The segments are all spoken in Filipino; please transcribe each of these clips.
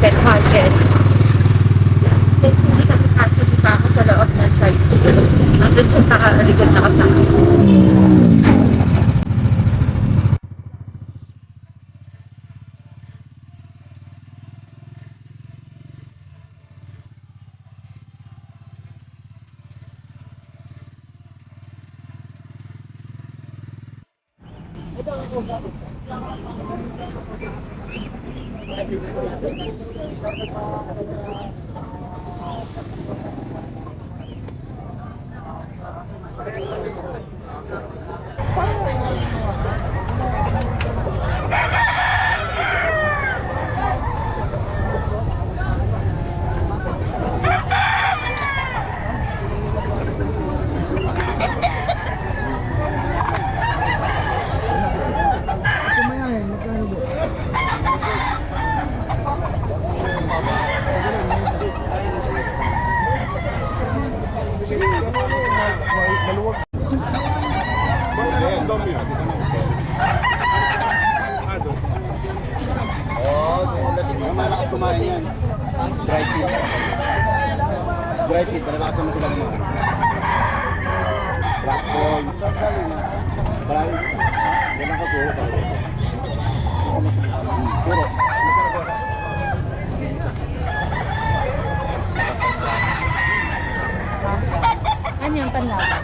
pet market. Since hindi kami kasya pa ako sa loob ng tricycle, nandun siya nakaligod nakasakay. Malakas kumain yan. Dry feed. Dry feed, malakas naman sila naman. Rockball. Marami. Ganang ka puro. Puro. Ano yung panlaban?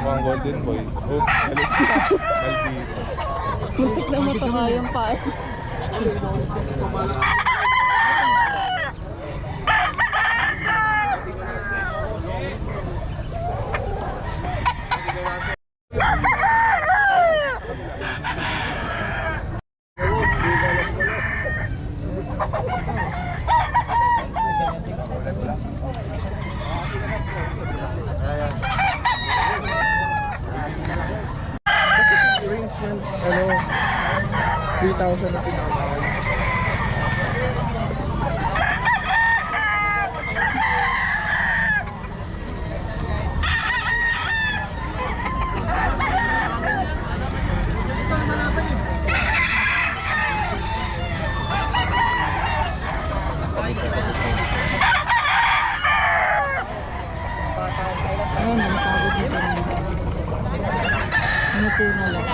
Mga golden boy. Oh, Aldi. Muntik na matama yung paa. Range yan, 3,000 na pinamahal. Ayun, napagod nito. Ano po na lang.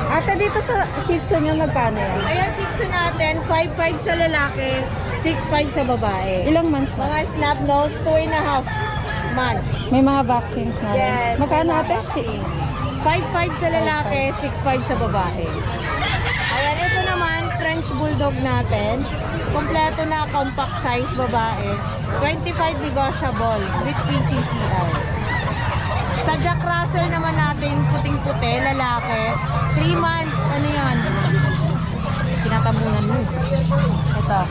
Ate, dito sa Shih Tzu nyo, magkano yan? Ayan, 6 natin. 5'5 sa lalaki, 6'5 sa babae. Ilang months na? Mga snap nose, 2.5 months. May mga vaccines na rin. Yes. Magkano may ate? mga vaccine. 5'5 sa lalaki, 6'5 sa babae. Ayan, ito naman, French Bulldog natin. Kompleto na, compact size babae. 25 negotiable with PCCI. Sa Jack Russell naman natin, puting-puti, lalaki. 3 months, ano yan? tinatamunan mo. Ito.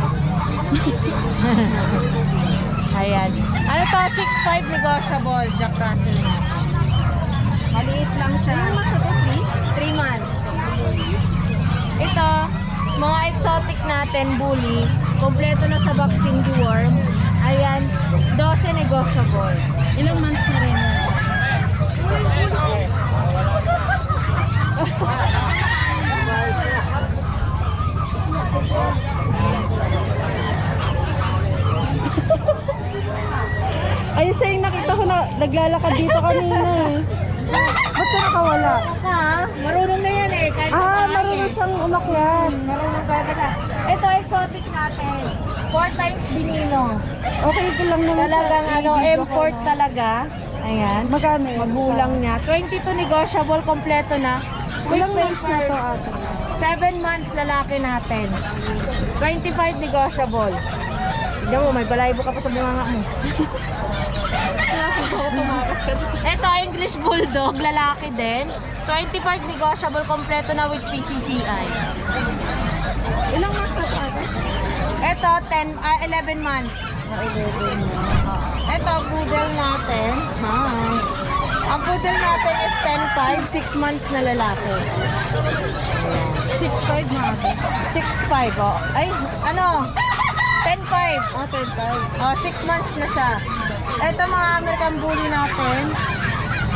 Ayan. Ano to? 6'5" negotiable. Jack Russell na. Maliit lang siya. 3 months. Ito, mga exotic natin, bully. Kompleto na sa vaccine deworm. Ayan, 12 negotiable. Ilang months na rin yan? Ayun siya yung nakita ko na naglalakad dito kanina eh. Ba't siya nakawala? Marunong na yan eh. Kahit Marunong siyang umakyat. Marunong ka. Ito, exotic natin. 4 times binino. Okay, ito lang naman. Talagang import talaga. Ayan. Magkano yun? Magulang niya. 22 negotiable, kompleto na. Ilang months na to ate? 7 months lalaki natin. 25 negotiable. Tignan mo, may balahibo ka pa sa bunganga mo. Ito, English Bulldog, lalaki din. 25 negotiable, kompleto na with PCCI. Ilang months na to ate? Ito, 11 months. Ito, poodle natin. Ang poodle natin is 10'5", 6 months na lalaki. 6'5" na ate. 6'5", oh. Ay, 10'5". 10'5". Oh, 6 months na siya. Ito mga American Bully natin.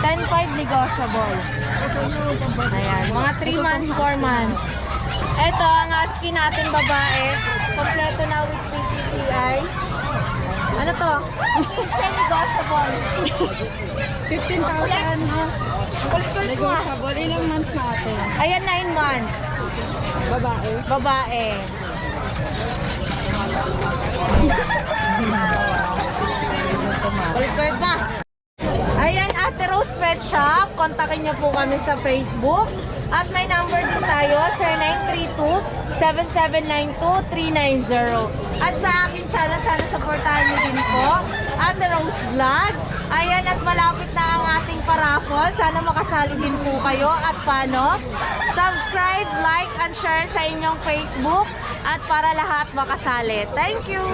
10'5" negotiable. Ayan, mga 3 months, 4 months. Ito, ang husky natin babae. Kompleto na with PCCI. Ano to? 10 negotiable. 15,000 ha? Kulit-kulit mo ah. Negotiable. Ilang months na ate? Ayan, 9 months. Babae. Babae. Kulit-kulit pa. Ayan, Ate Rose Pet Shop. Kontakin niyo po kami sa Facebook. At may number din tayo, 0932-7792-390. At sa akin channel, sana supportahan niyo din po. Ate Rose Vlog. Ayan, at malapit na ang ating paraffle. Sana makasali din po kayo. At paano? Subscribe, like, and share sa inyong Facebook. At para lahat makasali. Thank you!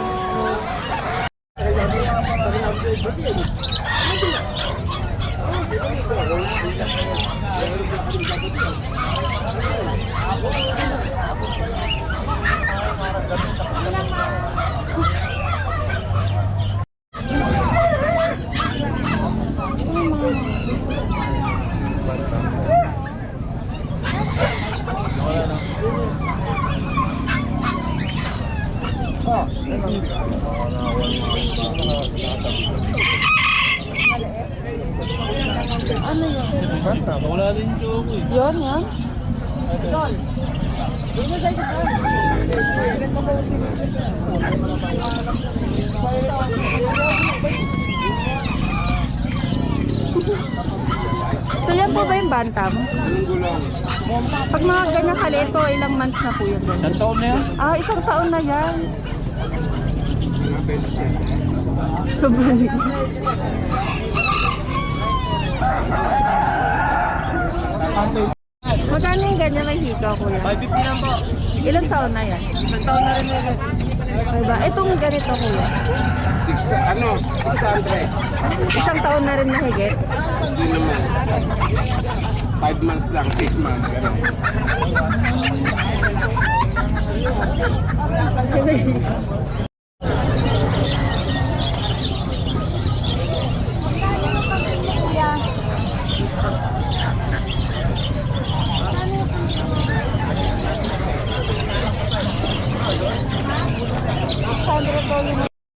Wala din yung joke eh. Yun, yan. So yan po ba yung bantam? Pag mga ganyan kalito, ilang months na po yun? Isang taon na yan? Isang taon na yan. Sobrang. Magkano yung ganyan may hikaw, kuya? 550 lang po. Ilang taon na yan? Isang taon na rin yan. Diba? Itong ganito, kuya. 600. Isang taon na rin mahigit. Hindi naman. 5 months lang, 6 months. Ganun.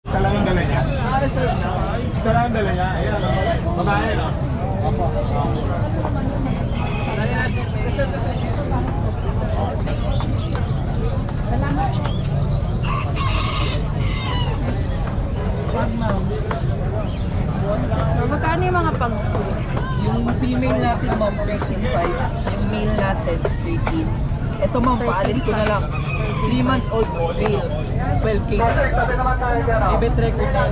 Isa lang ang dala niya? Isa lang ang dala niya? Ayan. Babae, no? So, magkano yung mga pang... Yung female natin, ma'am, 13.5. Yung male natin, 18. Ito, ma'am, paalis ko na lang. 3 months old male, 12K na. Ibet record na.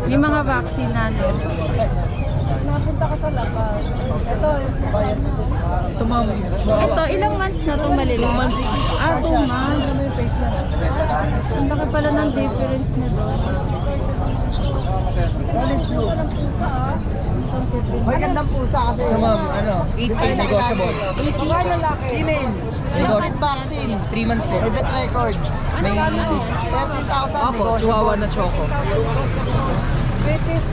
Yung mga vaccine natin. Napunta ka sa labas. Ito, Ito ma'am. ito, ilang months na itong maliliit? 2 months. 2 months. Ang laki pala ng difference na doon. Magandang pusa kasi. Ito ma'am, 8K negotiable. Female. Rapid vaccine. 3 months po. May vet record. May 13,000 Opo, chihuahua na choco. British.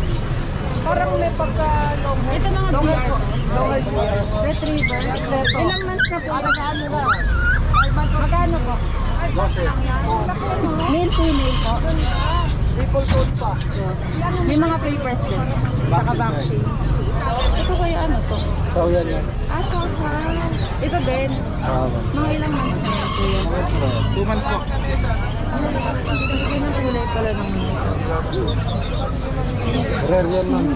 Parang may pagka-long hair. Ito mga GR. Retriever. Ilang months na po? Alagaan nila. 5 months old. Magkano po? 12. Male, female po. Triple coat pa. May mga papers din. Saka vaccine. Ito kayo ano to? So yan yan. Chow chow. Ito din. Mga ilang months na yan, kuya? 2 months po. Yun ang kulay pala ng Rare yan ma'am.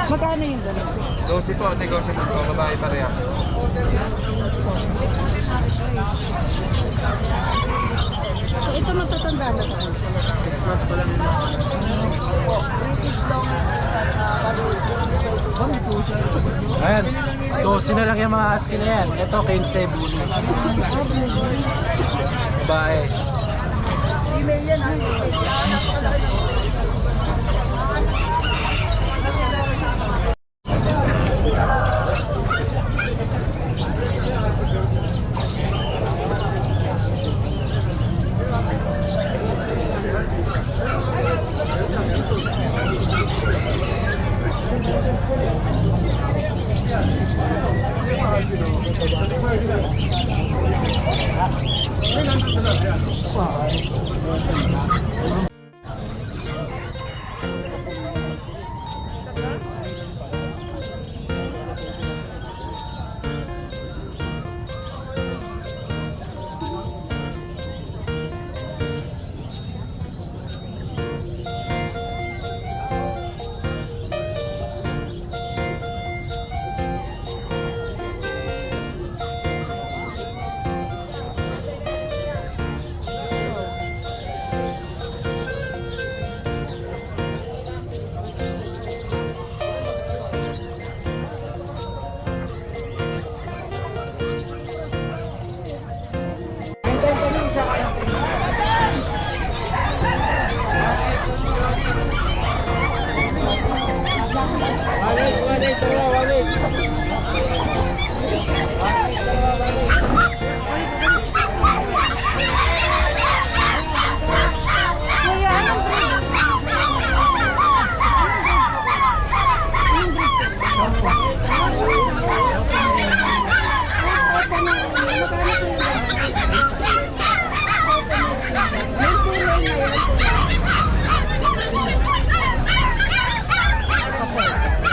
Magkano yung dalawa? 12 po, negotiable po, babae pareha. So ito matatanda na to. 6 months pa lang yun. Ayan, 12 na lang yung mga husky na yan. Ito, 15 bully. Babae.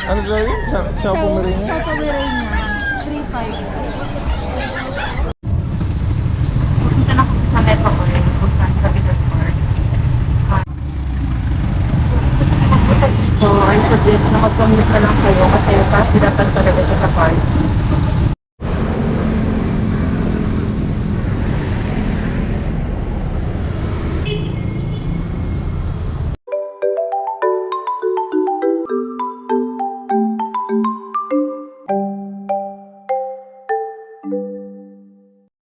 Ano daw yun? Chow Pomeranian? Chow Pomeranian. 3.5. Pupunta na kami sa Metro Oil, kung saan sa Bidon Park. Pagpunta dito, I suggest na mag-commute na lang kayo kasi fast dapat talaga siya sa park.